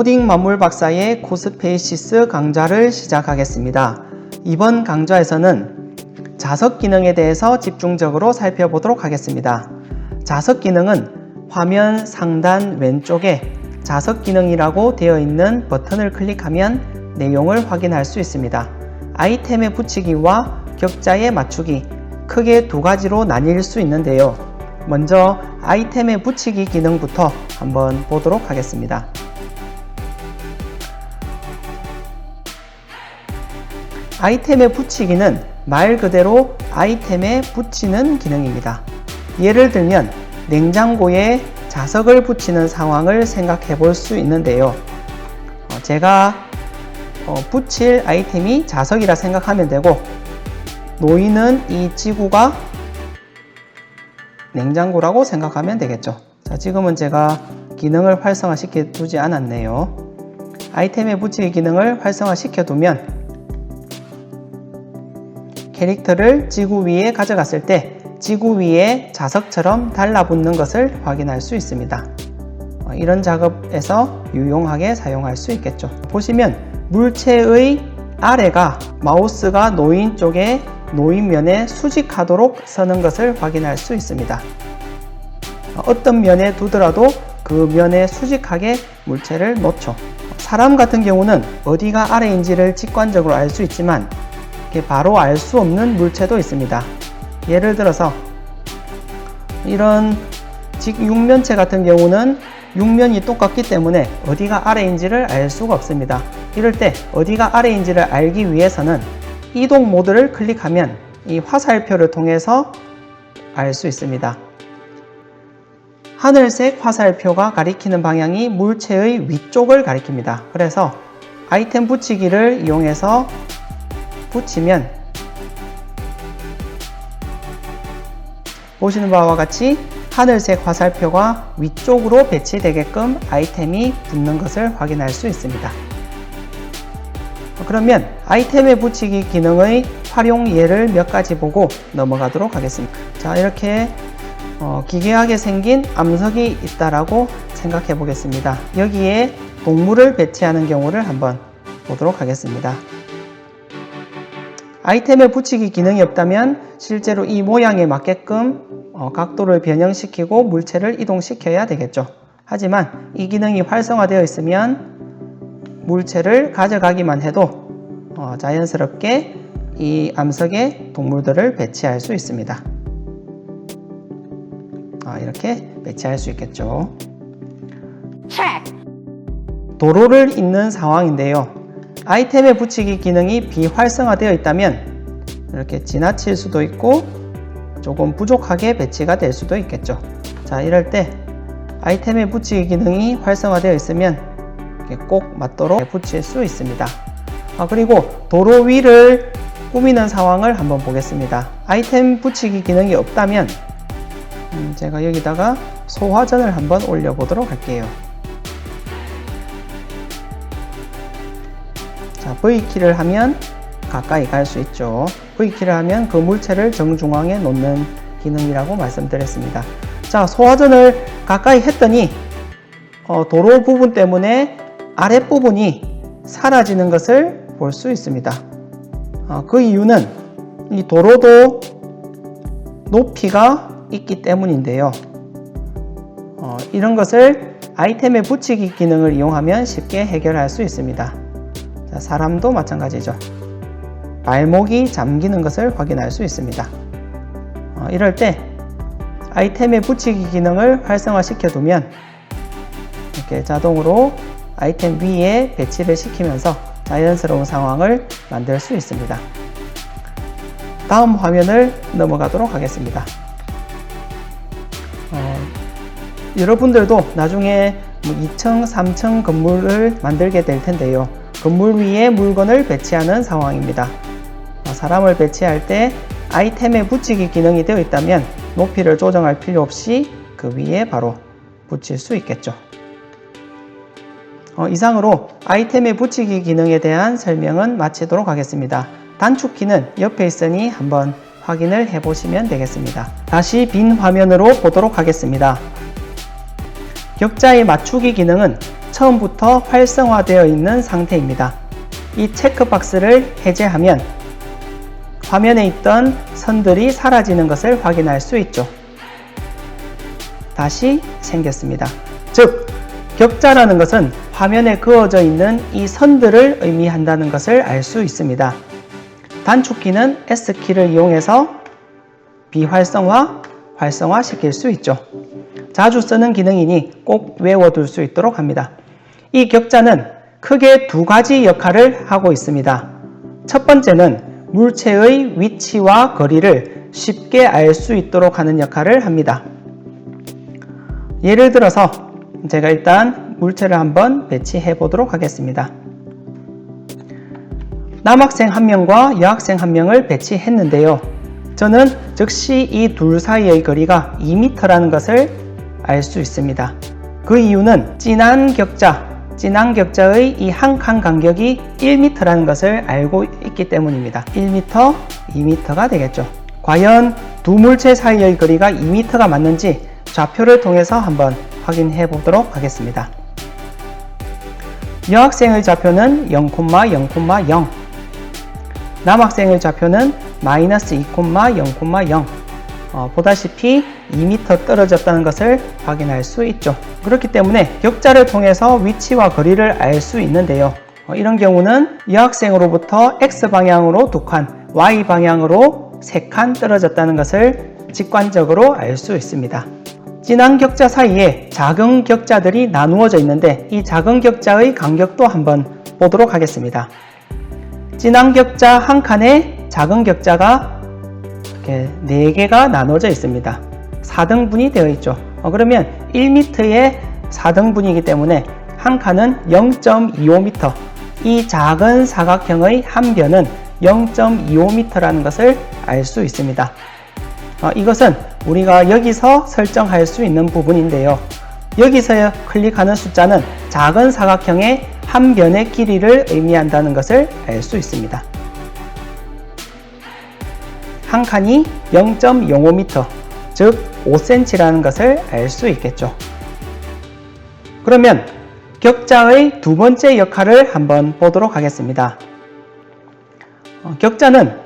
코딩 만물 박사의 코스페이시스 강좌를 시작하겠습니다. 이번 강좌에서는 자석 기능에 대해서 집중적으로 살펴보도록 하겠습니다. 자석 기능은 화면 상단 왼쪽에 자석 기능이라고 되어 있는 버튼을 클릭하면 내용을 확인할 수 있습니다. 아이템에 붙이기와 격자에 맞추기, 크게 두 가지로 나뉠 수 있는데요. 먼저 아이템에 붙이기 기능부터 한번 보도록 하겠습니다. 아이템에 붙이기는 말 그대로 아이템에 붙이는 기능입니다. 예를 들면 냉장고에 자석을 붙이는 상황을 생각해 볼 수 있는데요. 제가 붙일 아이템이 자석이라 생각하면 되고, 놓이는 이 지구가 냉장고라고 생각하면 되겠죠. 자, 지금은 제가 기능을 활성화시켜 두지 않았네요. 아이템에 붙이기 기능을 활성화시켜 두면 캐릭터를 지구 위에 가져갔을 때 지구 위에 자석처럼 달라붙는 것을 확인할 수 있습니다. 이런 작업에서 유용하게 사용할 수 있겠죠. 보시면 물체의 아래가 마우스가 놓인 쪽에 놓인 면에 수직하도록 서는 것을 확인할 수 있습니다. 어떤 면에 두더라도 그 면에 수직하게 물체를 놓죠. 사람 같은 경우는 어디가 아래인지를 직관적으로 알 수 있지만 바로 알 수 없는 물체도 있습니다. 예를 들어서 이런 육면체 같은 경우는 육면이 똑같기 때문에 어디가 아래인지를 알 수가 없습니다. 이럴 때 어디가 아래인지를 알기 위해서는 이동 모드를 클릭하면 이 화살표를 통해서 알 수 있습니다. 하늘색 화살표가 가리키는 방향이 물체의 위쪽을 가리킵니다. 그래서 아이템 붙이기를 이용해서 붙이면 보시는 바와 같이 하늘색 화살표가 위쪽으로 배치되게끔 아이템이 붙는 것을 확인할 수 있습니다. 그러면 아이템에 붙이기 기능의 활용 예를 몇 가지 보고 넘어가도록 하겠습니다. 자, 이렇게 기괴하게 생긴 암석이 있다라고 생각해 보겠습니다. 여기에 동물을 배치하는 경우를 한번 보도록 하겠습니다. 아이템에 붙이기 기능이 없다면 실제로 이 모양에 맞게끔 각도를 변형시키고 물체를 이동시켜야 되겠죠. 하지만 이 기능이 활성화되어 있으면 물체를 가져가기만 해도 자연스럽게 이 암석에 동물들을 배치할 수 있습니다. 이렇게 배치할 수 있겠죠. 도로를 잇는 상황인데요. 아이템에 붙이기 기능이 비활성화되어 있다면 이렇게 지나칠 수도 있고 조금 부족하게 배치가 될 수도 있겠죠. 자, 이럴 때 아이템에 붙이기 기능이 활성화되어 있으면 이렇게 꼭 맞도록 붙일 수 있습니다. 그리고 도로 위를 꾸미는 상황을 한번 보겠습니다. 아이템 붙이기 기능이 없다면 제가 여기다가 소화전을 한번 올려보도록 할게요. 자, V키를 하면 가까이 갈 수 있죠. V키를 하면 그 물체를 정중앙에 놓는 기능이라고 말씀드렸습니다. 자, 소화전을 가까이 했더니 도로 부분 때문에 아랫부분이 사라지는 것을 볼 수 있습니다. 그 이유는 이 도로도 높이가 있기 때문인데요. 이런 것을 아이템에 붙이기 기능을 이용하면 쉽게 해결할 수 있습니다. 자, 사람도 마찬가지죠. 발목이 잠기는 것을 확인할 수 있습니다. 이럴 때 아이템에 붙이기 기능을 활성화시켜 두면 이렇게 자동으로 아이템 위에 배치를 시키면서 자연스러운 상황을 만들 수 있습니다. 다음 화면을 넘어가도록 하겠습니다. 여러분들도 나중에 2층, 3층 건물을 만들게 될 텐데요. 건물 위에 물건을 배치하는 상황입니다. 사람을 배치할 때 아이템에 붙이기 기능이 되어 있다면 높이를 조정할 필요 없이 그 위에 바로 붙일 수 있겠죠. 이상으로 아이템에 붙이기 기능에 대한 설명은 마치도록 하겠습니다. 단축키는 옆에 있으니 한번 확인을 해 보시면 되겠습니다. 다시 빈 화면으로 보도록 하겠습니다. 격자에 맞추기 기능은 처음부터 활성화되어 있는 상태입니다. 이 체크박스를 해제하면 화면에 있던 선들이 사라지는 것을 확인할 수 있죠. 다시 생겼습니다. 즉, 격자라는 것은 화면에 그어져 있는 이 선들을 의미한다는 것을 알 수 있습니다. 단축키는 S키를 이용해서 비활성화, 활성화 시킬 수 있죠. 자주 쓰는 기능이니 꼭 외워둘 수 있도록 합니다. 이 격자는 크게 두 가지 역할을 하고 있습니다. 첫 번째는 물체의 위치와 거리를 쉽게 알 수 있도록 하는 역할을 합니다. 예를 들어서 제가 일단 물체를 한번 배치해 보도록 하겠습니다. 남학생 1명과 여학생 1명을 배치했는데요. 저는 즉시 이 둘 사이의 거리가 2m라는 것을 알 수 있습니다. 그 이유는 진한 격자의 이 한 칸 간격이 1m라는 것을 알고 있기 때문입니다. 1m, 2m가 되겠죠. 과연 두 물체 사이의 거리가 2m가 맞는지 좌표를 통해서 한번 확인해 보도록 하겠습니다. 여학생의 좌표는 0,0,0, 남학생의 좌표는 마이너스 2,0,0. 보다시피 2m 떨어졌다는 것을 확인할 수 있죠. 그렇기 때문에 격자를 통해서 위치와 거리를 알 수 있는데요. 이런 경우는 여학생으로부터 X방향으로 2칸, Y방향으로 3칸 떨어졌다는 것을 직관적으로 알 수 있습니다. 진한 격자 사이에 작은 격자들이 나누어져 있는데 이 작은 격자의 간격도 한번 보도록 하겠습니다. 진한 격자 한 칸에 작은 격자가 이렇게 4개가 나눠져 있습니다. 4등분이 되어 있죠. 그러면 1m의 4등분이기 때문에 한 칸은 0.25m, 이 작은 사각형의 한 변은 0.25m라는 것을 알 수 있습니다. 이것은 우리가 여기서 설정할 수 있는 부분인데요. 여기서 클릭하는 숫자는 작은 사각형의 한 변의 길이를 의미한다는 것을 알 수 있습니다. 한 칸이 0.05m, 즉 5cm라는 것을 알 수 있겠죠. 그러면 격자의 두 번째 역할을 한번 보도록 하겠습니다. 격자는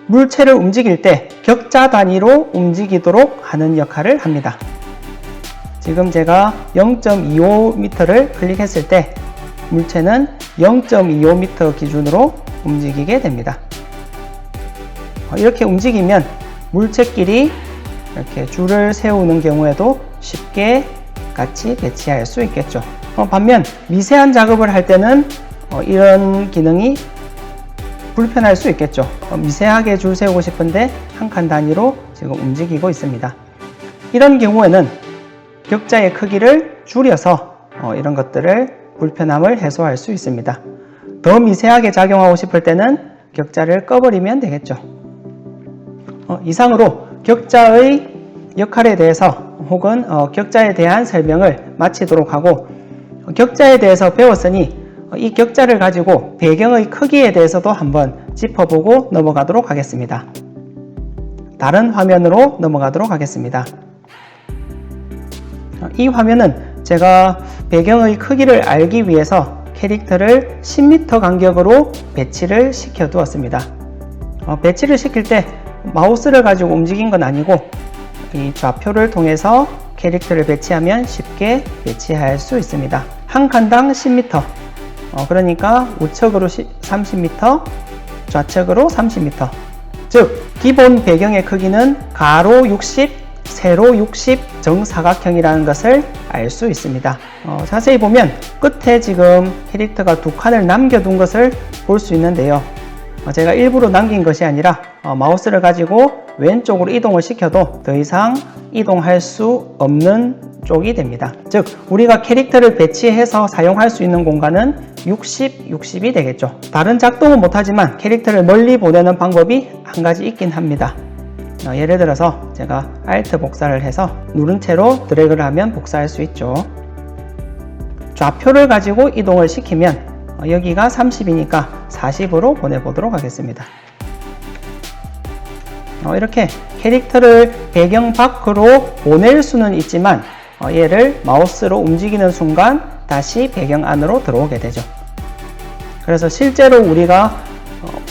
물체를 움직일 때 격자 단위로 움직이도록 하는 역할을 합니다. 지금 제가 0.25m를 클릭했을 때 물체는 0.25m 기준으로 움직이게 됩니다. 이렇게 움직이면 물체끼리 이렇게 줄을 세우는 경우에도 쉽게 같이 배치할 수 있겠죠. 반면 미세한 작업을 할 때는 이런 기능이 불편할 수 있겠죠. 미세하게 줄 세우고 싶은데 한 칸 단위로 지금 움직이고 있습니다. 이런 경우에는 격자의 크기를 줄여서 이런 것들을 불편함을 해소할 수 있습니다. 더 미세하게 작용하고 싶을 때는 격자를 꺼버리면 되겠죠. 이상으로 격자의 역할에 대해서 혹은 격자에 대한 설명을 마치도록 하고, 격자에 대해서 배웠으니 이 격자를 가지고 배경의 크기에 대해서도 한번 짚어보고 넘어가도록 하겠습니다. 다른 화면으로 넘어가도록 하겠습니다. 이 화면은 제가 배경의 크기를 알기 위해서 캐릭터를 10m 간격으로 배치를 시켜 두었습니다. 배치를 시킬 때 마우스를 가지고 움직인 건 아니고 이 좌표를 통해서 캐릭터를 배치하면 쉽게 배치할 수 있습니다. 한 칸당 10m, 그러니까 우측으로 30m, 좌측으로 30m. 즉 기본 배경의 크기는 가로 60, 세로 60 정사각형이라는 것을 알 수 있습니다. 자세히 보면 끝에 지금 캐릭터가 2칸을 남겨둔 것을 볼 수 있는데요. 제가 일부러 남긴 것이 아니라 마우스를 가지고 왼쪽으로 이동을 시켜도 더 이상 이동할 수 없는 쪽이 됩니다. 즉 우리가 캐릭터를 배치해서 사용할 수 있는 공간은 60, 60이 되겠죠. 다른 작동은 못하지만 캐릭터를 멀리 보내는 방법이 한 가지 있긴 합니다. 예를 들어서 제가 Alt 복사를 해서 누른 채로 드래그를 하면 복사할 수 있죠. 좌표를 가지고 이동을 시키면 여기가 30이니까 40으로 보내보도록 하겠습니다. 이렇게 캐릭터를 배경 밖으로 보낼 수는 있지만 얘를 마우스로 움직이는 순간 다시 배경 안으로 들어오게 되죠. 그래서 실제로 우리가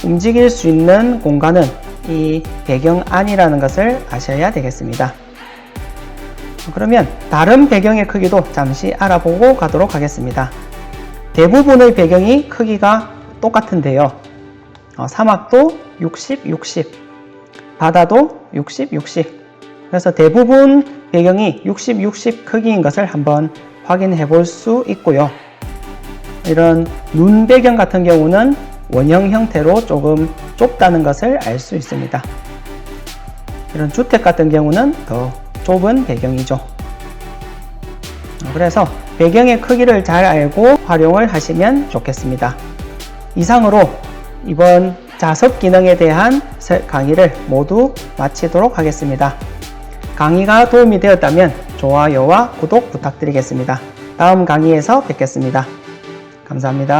움직일 수 있는 공간은 이 배경 안이라는 것을 아셔야 되겠습니다. 그러면 다른 배경의 크기도 잠시 알아보고 가도록 하겠습니다. 대부분의 배경이 크기가 똑같은데요. 사막도 60, 60, 바다도 60, 60. 그래서 대부분 배경이 60, 60 크기인 것을 한번 확인해 볼 수 있고요. 이런 눈 배경 같은 경우는 원형 형태로 조금 좁다는 것을 알 수 있습니다. 이런 주택 같은 경우는 더 좁은 배경이죠. 그래서 배경의 크기를 잘 알고 활용을 하시면 좋겠습니다. 이상으로 이번 자석 기능에 대한 강의를 모두 마치도록 하겠습니다. 강의가 도움이 되었다면 좋아요와 구독 부탁드리겠습니다. 다음 강의에서 뵙겠습니다. 감사합니다.